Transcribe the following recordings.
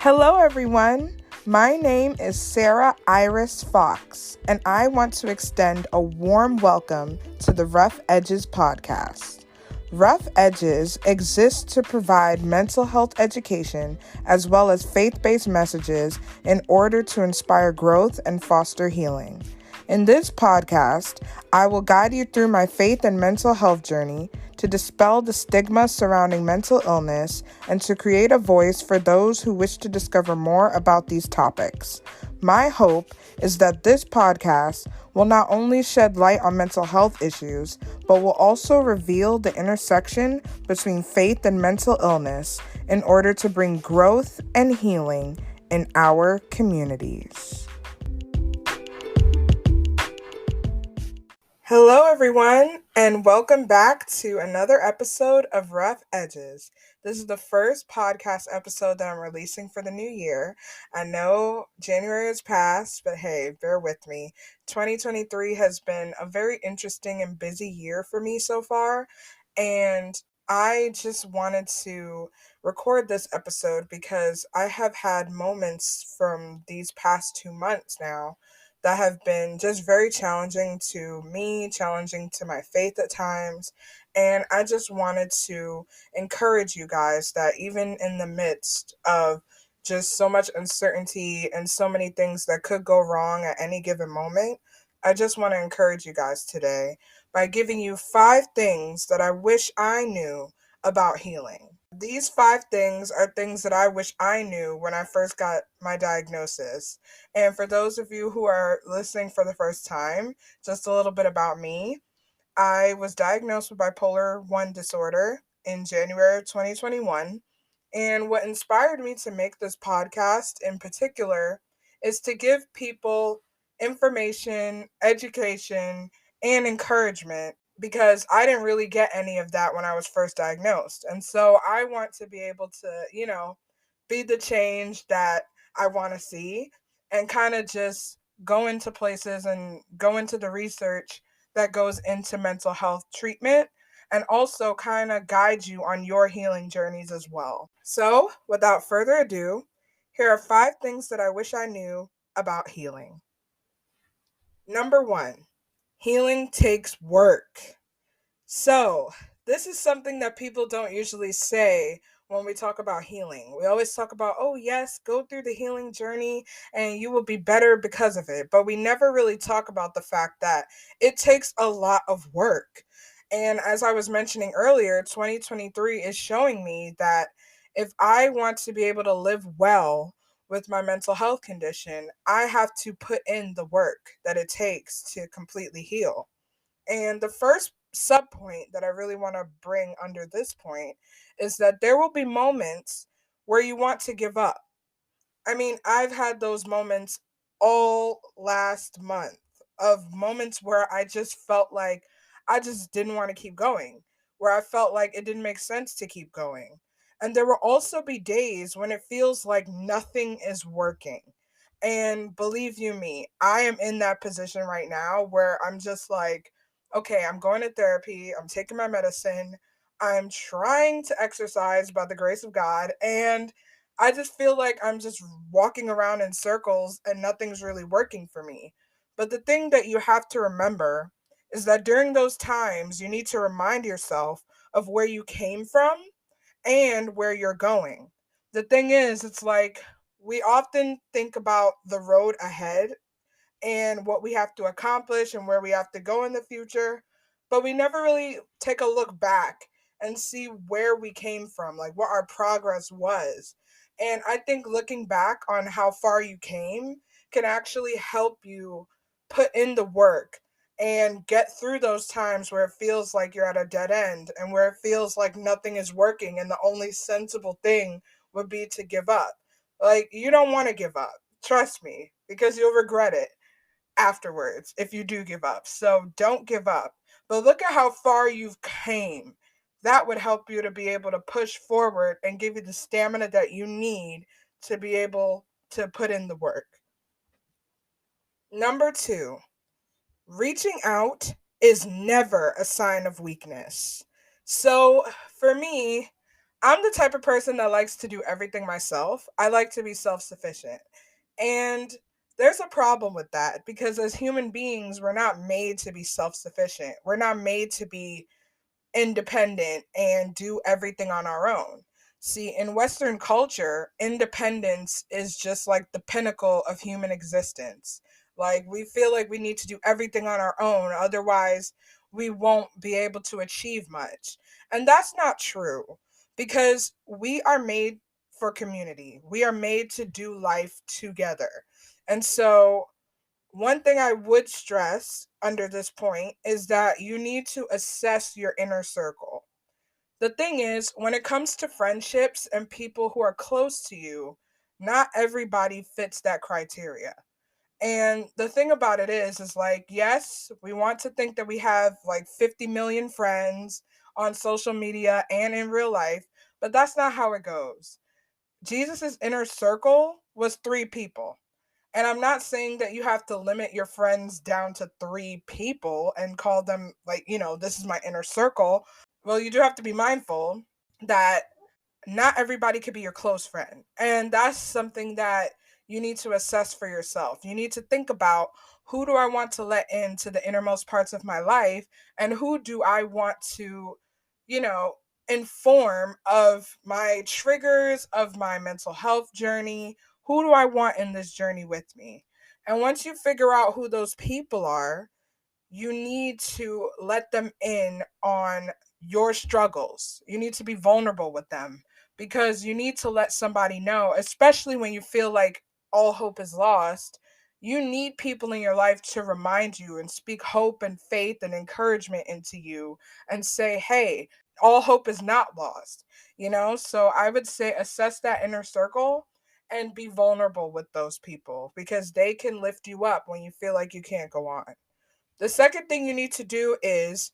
Hello, everyone. My name is Sarah Iris Fox, and I want to extend a warm welcome to the Rough Edges podcast. Rough Edges exists to provide mental health education as well as faith-based messages in order to inspire growth and foster healing. In this podcast, I will guide you through my faith and mental health journey to dispel the stigma surrounding mental illness and to create a voice for those who wish to discover more about these topics. My hope is that this podcast will not only shed light on mental health issues, but will also reveal the intersection between faith and mental illness in order to bring growth and healing in our communities. Hello, everyone, and welcome back to another episode of Rough Edges. This is the first podcast episode that I'm releasing for the new year. I know January has passed, but hey, bear with me. 2023 has been a very interesting and busy year for me so far, and I just wanted to record this episode because I have had moments from these past 2 months now that have been just very challenging to me, challenging to my faith at times. And I just wanted to encourage you guys that even in the midst of just so much uncertainty and so many things that could go wrong at any given moment, I just want to encourage you guys today by giving you 5 things that I wish I knew about healing. These 5 things are things that I wish I knew when I first got my diagnosis. And for those of you who are listening for the first time, just a little bit about me. I was diagnosed with bipolar 1 disorder in January of 2021. And what inspired me to make this podcast in particular is to give people information, education, and encouragement because I didn't really get any of that when I was first diagnosed. And so I want to be able to, be the change that I want to see and kind of just go into places and go into the research that goes into mental health treatment and also kind of guide you on your healing journeys as well. So, without further ado, here are 5 things that I wish I knew about healing. Number 1, healing takes work. So, this is something that people don't usually say when we talk about healing. We always talk about, oh, yes, go through the healing journey and you will be better because of it. But we never really talk about the fact that it takes a lot of work. And as I was mentioning earlier, 2023 is showing me that if I want to be able to live well with my mental health condition, I have to put in the work that it takes to completely heal. And the first sub point that I really want to bring under this point is that there will be moments where you want to give up. I mean, I've had those moments all last month of moments where I just felt like I just didn't want to keep going, where I felt like it didn't make sense to keep going. And there will also be days when it feels like nothing is working. And believe you me, I am in that position right now where I'm just like, okay, I'm going to therapy, I'm taking my medicine, I'm trying to exercise by the grace of God, and I just feel like I'm just walking around in circles and nothing's really working for me. But the thing that you have to remember is that during those times, you need to remind yourself of where you came from and where you're going. The thing is, it's like we often think about the road ahead and what we have to accomplish and where we have to go in the future, but we never really take a look back and see where we came from, like what our progress was. And I think looking back on how far you came can actually help you put in the work and get through those times where it feels like you're at a dead end and where it feels like nothing is working and the only sensible thing would be to give up. Like, you don't want to give up. Trust me, because you'll regret it afterwards if you do give up. So don't give up. But look at how far you've came. That would help you to be able to push forward and give you the stamina that you need to be able to put in the work. Number 2, reaching out is never a sign of weakness. So for me, I'm the type of person that likes to do everything myself. I like to be self sufficient. And there's a problem with that because as human beings, we're not made to be self sufficient. We're not made to be independent and do everything on our own. See, in Western culture, independence is just like the pinnacle of human existence. Like, we feel like we need to do everything on our own, otherwise, we won't be able to achieve much. And that's not true because we are made for community, we are made to do life together. And so, one thing I would stress under this point is that you need to assess your inner circle. The thing is, when it comes to friendships and people who are close to you, not everybody fits that criteria. And the thing about it is like, yes, we want to think that we have like 50 million friends on social media and in real life, but that's not how it goes. Jesus's inner circle was 3 people. And I'm not saying that you have to limit your friends down to 3 people and call them like, this is my inner circle. Well, you do have to be mindful that not everybody could be your close friend. And that's something that you need to assess for yourself. You need to think about, who do I want to let into the innermost parts of my life, and who do I want to, you know, inform of my triggers, of my mental health journey. Who do I want in this journey with me? And once you figure out who those people are, you need to let them in on your struggles. You need to be vulnerable with them because you need to let somebody know, especially when you feel like all hope is lost. You need people in your life to remind you and speak hope and faith and encouragement into you and say, hey, all hope is not lost. So I would say assess that inner circle and be vulnerable with those people because they can lift you up when you feel like you can't go on. The second thing you need to do is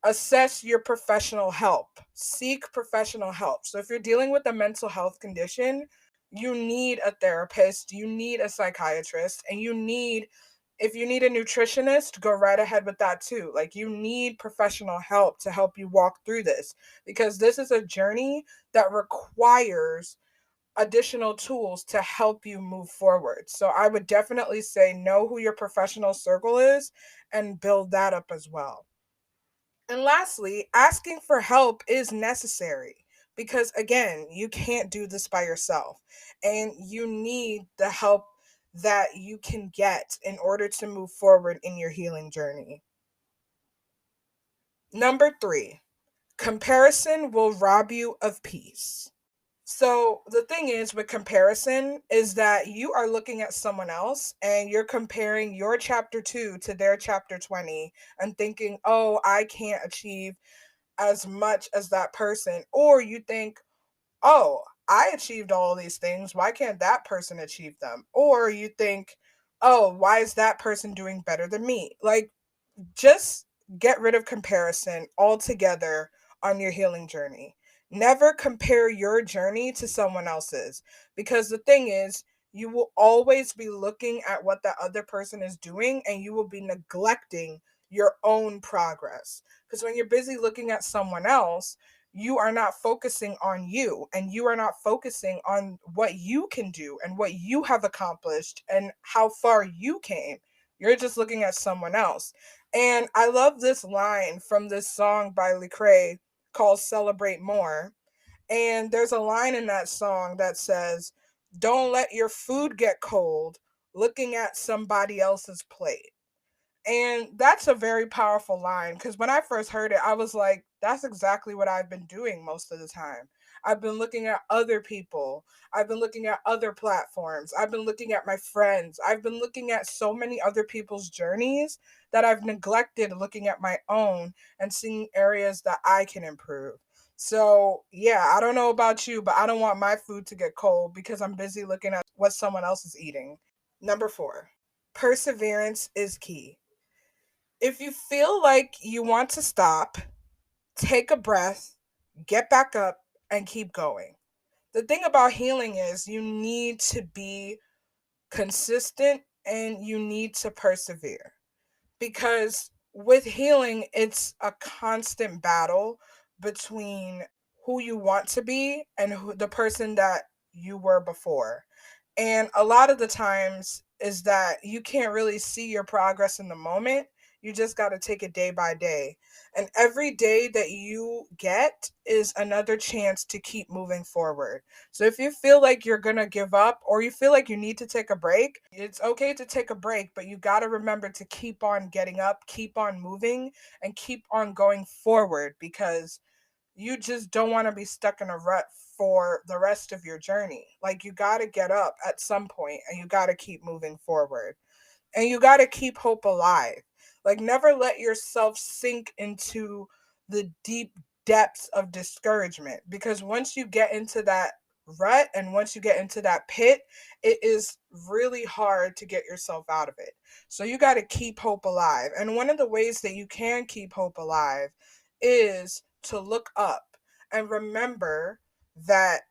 assess your professional help. Seek professional help. So if you're dealing with a mental health condition, you need a therapist, you need a psychiatrist, and if you need a nutritionist, go right ahead with that too. Like, you need professional help to help you walk through this because this is a journey that requires additional tools to help you move forward. So I would definitely say know who your professional circle is and build that up as well. And lastly, asking for help is necessary because, again, you can't do this by yourself and you need the help that you can get in order to move forward in your healing journey. Number 3, comparison will rob you of peace. So the thing is with comparison is that you are looking at someone else and you're comparing your chapter 2 to their chapter 20 and thinking, "Oh, I can't achieve as much as that person." Or you think, "Oh, I achieved all these things. Why can't that person achieve them?" Or you think, "Oh, why is that person doing better than me?" Like, just get rid of comparison altogether on your healing journey. Never compare your journey to someone else's because the thing is, you will always be looking at what that other person is doing and you will be neglecting your own progress. Because when you're busy looking at someone else, you are not focusing on you and you are not focusing on what you can do and what you have accomplished and how far you came. You're just looking at someone else. And I love this line from this song by Lecrae called Celebrate More. And there's a line in that song that says, "Don't let your food get cold looking at somebody else's plate." And that's a very powerful line because when I first heard it, I was like, that's exactly what I've been doing most of the time. I've been looking at other people. I've been looking at other platforms. I've been looking at my friends. I've been looking at so many other people's journeys that I've neglected looking at my own and seeing areas that I can improve. So, yeah, I don't know about you, but I don't want my food to get cold because I'm busy looking at what someone else is eating. Number 4, perseverance is key. If you feel like you want to stop, take a breath, get back up, and keep going. The thing about healing is you need to be consistent and you need to persevere because with healing, it's a constant battle between who you want to be and the person that you were before. And a lot of the times is that you can't really see your progress in the moment. You just got to take it day by day. And every day that you get is another chance to keep moving forward. So if you feel like you're going to give up or you feel like you need to take a break, it's okay to take a break, but you got to remember to keep on getting up, keep on moving, and keep on going forward because you just don't want to be stuck in a rut for the rest of your journey. Like you got to get up at some point and you got to keep moving forward. And you got to keep hope alive. Like never let yourself sink into the deep depths of discouragement because once you get into that rut and once you get into that pit, it is really hard to get yourself out of it. So you got to keep hope alive. And one of the ways that you can keep hope alive is to look up and remember that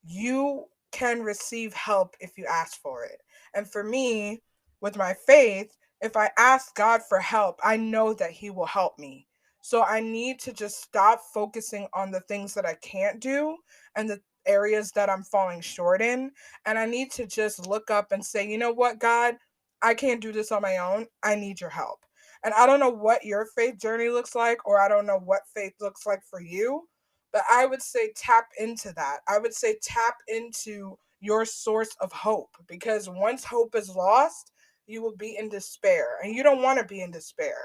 you can receive help if you ask for it. And for me, with my faith, if I ask God for help, I know that He will help me. So I need to just stop focusing on the things that I can't do and the areas that I'm falling short in. And I need to just look up and say, you know what, God, I can't do this on my own. I need your help. And I don't know what your faith journey looks like, or I don't know what faith looks like for you, but I would say tap into that. I would say tap into your source of hope because once hope is lost, you will be in despair and you don't want to be in despair.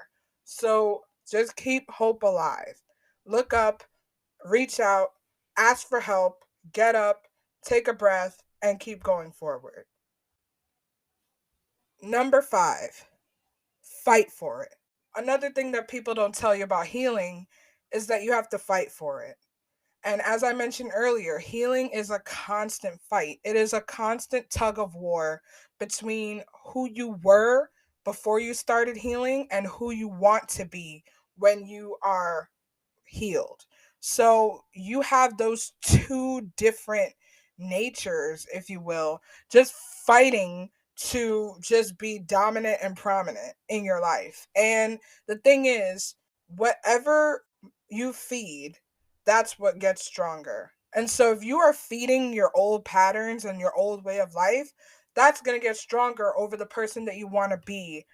So just keep hope alive. Look up, reach out, ask for help, get up, take a breath, and keep going forward. Number 5, fight for it. Another thing that people don't tell you about healing is that you have to fight for it. And as I mentioned earlier, healing is a constant fight. It is a constant tug of war between who you were before you started healing and who you want to be when you are healed. So you have those two different natures, if you will, just fighting to just be dominant and prominent in your life. And the thing is, whatever you feed, that's what gets stronger. And so if you are feeding your old patterns and your old way of life, that's going to get stronger over the person that you want to be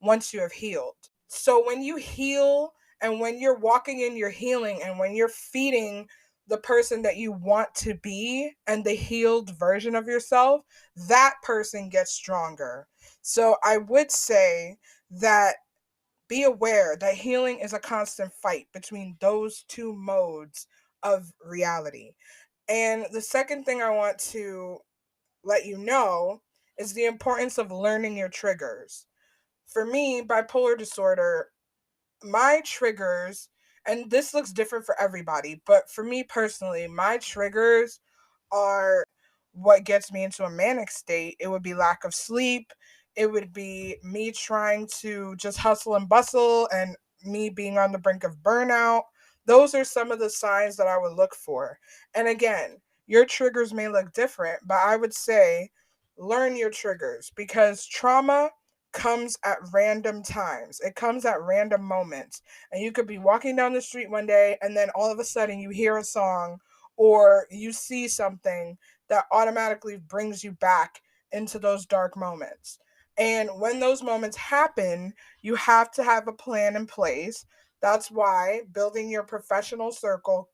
once you have healed. So when you heal and when you're walking in your healing and when you're feeding the person that you want to be and the healed version of yourself, that person gets stronger. So I would say that be aware that healing is a constant fight between those two modes of reality. And the second thing I want to let you know is the importance of learning your triggers. For me, bipolar disorder, my triggers, and this looks different for everybody, but for me personally, my triggers are what gets me into a manic state. It would be lack of sleep. It would be me trying to just hustle and bustle and me being on the brink of burnout. Those are some of the signs that I would look for. And again, your triggers may look different, but I would say learn your triggers because trauma comes at random times. It comes at random moments. And you could be walking down the street one day and then all of a sudden you hear a song or you see something that automatically brings you back into those dark moments. And when those moments happen, you have to have a plan in place. That's why building your professional circle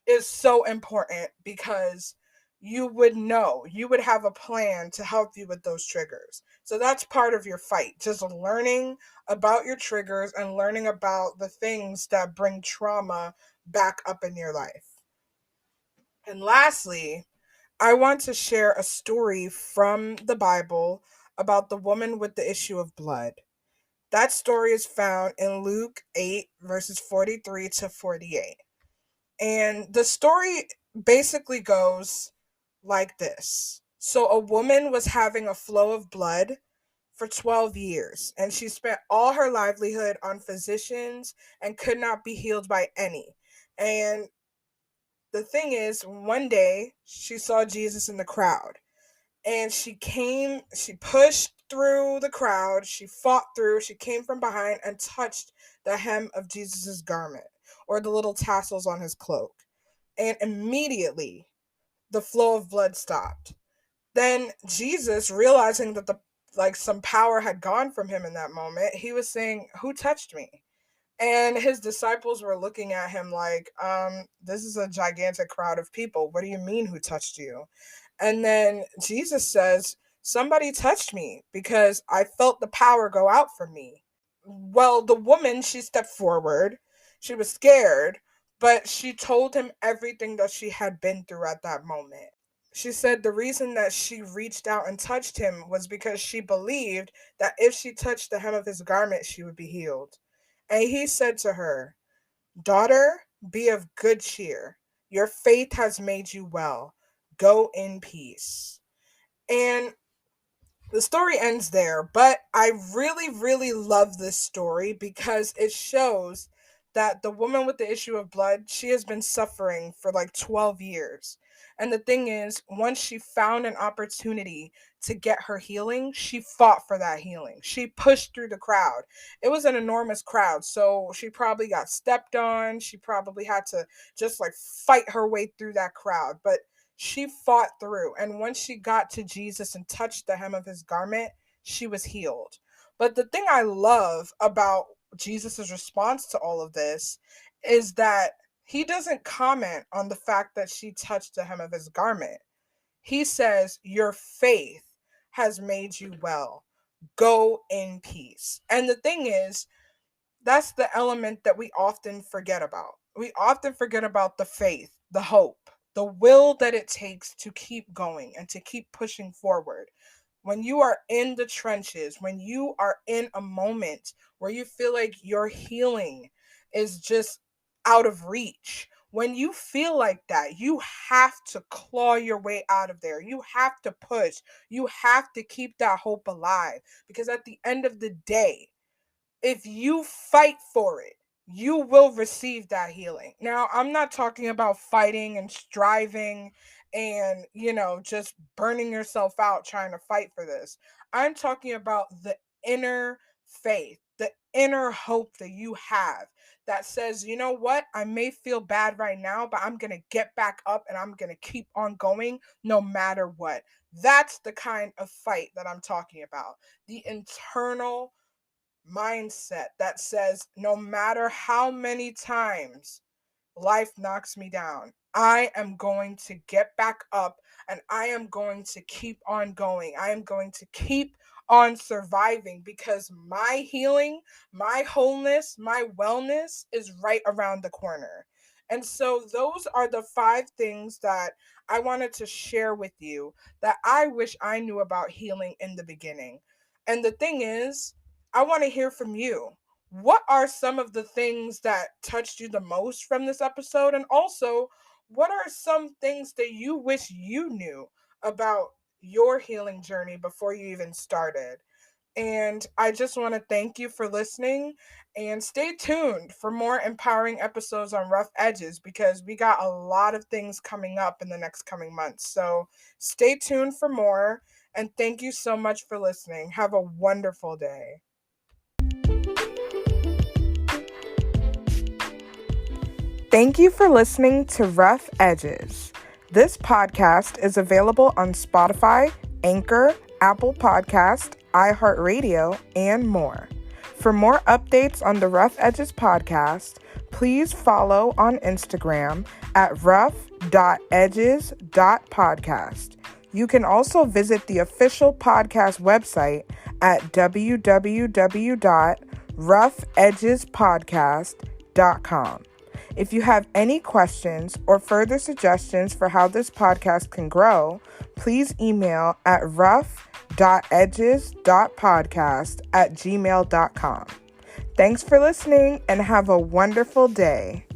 is so important because you would have a plan to help you with those triggers. So that's part of your fight, just learning about your triggers and learning about the things that bring trauma back up in your life. And lastly, I want to share a story from the Bible about the woman with the issue of blood. That story is found in Luke 8, verses 43 to 48. And the story basically goes like this. So, a woman was having a flow of blood for 12 years, and she spent all her livelihood on physicians and could not be healed by any. And the thing is, one day she saw Jesus in the crowd and she pushed through the crowd, she fought through, she came from behind and touched the hem of Jesus's garment or the little tassels on his cloak. and immediately the flow of blood stopped. Then Jesus, realizing that some power had gone from him in that moment, he was saying, "Who touched me?" And his disciples were looking at him like, this is a gigantic crowd of people. What do you mean, who touched you? And then Jesus says, somebody touched me because I felt the power go out from me. Well, the woman, she stepped forward. She was scared, but she told him everything that she had been through at that moment. She said the reason that she reached out and touched him was because she believed that if she touched the hem of his garment, she would be healed. And he said to her, "Daughter, be of good cheer. Your faith has made you well. Go in peace." And the story ends there, but I really, really love this story because it shows that the woman with the issue of blood, she has been suffering for like 12 years. And the thing is, once she found an opportunity to get her healing, she fought for that healing. She pushed through the crowd. It was an enormous crowd, so she probably got stepped on. She probably had to just like fight her way through that crowd. But she fought through, and once she got to Jesus and touched the hem of his garment, she was healed. But the thing I love about Jesus's response to all of this is that he doesn't comment on the fact that she touched the hem of his garment. He says, "Your faith has made you well. Go in peace." And the thing is, that's the element that we often forget about. We often forget about the faith, the hope, the will that it takes to keep going and to keep pushing forward. When you are in the trenches, when you are in a moment where you feel like your healing is just out of reach, when you feel like that, you have to claw your way out of there. You have to push. You have to keep that hope alive because at the end of the day, if you fight for it, you will receive that healing. Now, I'm not talking about fighting and striving and, just burning yourself out trying to fight for this. I'm talking about the inner faith, the inner hope that you have that says, you know what, I may feel bad right now, but I'm going to get back up and I'm going to keep on going no matter what. That's the kind of fight that I'm talking about. The internal mindset that says no matter how many times life knocks me down, I am going to get back up and I am going to keep on going. I am going to keep on surviving because my healing, my wholeness, my wellness is right around the corner. And so, those are the 5 things that I wanted to share with you that I wish I knew about healing in the beginning. And the thing is, I want to hear from you. What are some of the things that touched you the most from this episode? And also, what are some things that you wish you knew about your healing journey before you even started? And I just want to thank you for listening and stay tuned for more empowering episodes on Rough Edges because we got a lot of things coming up in the next coming months. So stay tuned for more. And thank you so much for listening. Have a wonderful day. Thank you for listening to Rough Edges. This podcast is available on Spotify, Anchor, Apple Podcast, iHeartRadio, and more. For more updates on the Rough Edges podcast, please follow on Instagram at rough.edges.podcast. You can also visit the official podcast website at www.roughedgespodcast.com. If you have any questions or further suggestions for how this podcast can grow, please email at rough.edges.podcast@gmail.com. Thanks for listening and have a wonderful day.